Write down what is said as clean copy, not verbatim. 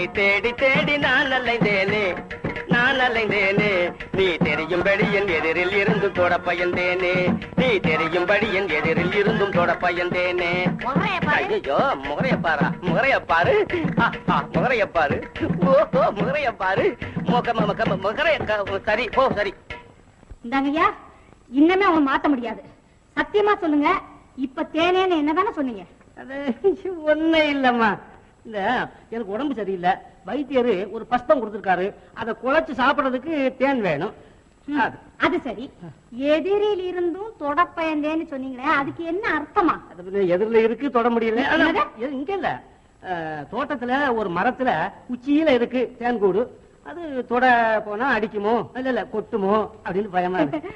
உன்னை தேடி தேடி நான் அலைந்தேனே நீ தெரியும்படி என் எதிரில் இருந்து தொட பயந்தேனே நீ தெரியும்படி என் எதிரில் இருந்தும் தொட பயந்தேனே. ஐயோ முகரையப்பாரா முகரையப்பாரு முகரையப்பாரு ஓஹோ முகரையப்பாரு முகரைய சரி போ சரி. இந்தாங்கய்யா இன்னமே அவன் மாத்த முடியாது. சத்தியமா சொல்லுங்க இப்ப தேனேன்னு என்னதானே சொன்னீங்க? அது ஒண்ணே இல்லம்மா. இல்ல எனக்கு உடம்பு சரியில்லை, வைத்தியரு ஒரு பஸ்தம் கொடுத்திருக்காரு, அதை குழைச்சு சாப்பிடறதுக்கு தேன் வேணும். அது சரி, எதிரில் இருந்தும் தொட பயந்தேன்னு சொன்னீங்களே அதுக்கு என்ன அர்த்தமா? எதிரில இருக்கு தொட முடியல. இங்க இல்ல, தோட்டத்துல ஒரு மரத்துல உச்சியில இருக்கு தேன் கூடு, அது தொட போனா அடிக்குமோ இல்ல கொட்டுமோ அப்படின்னு பயமா இருக்கு.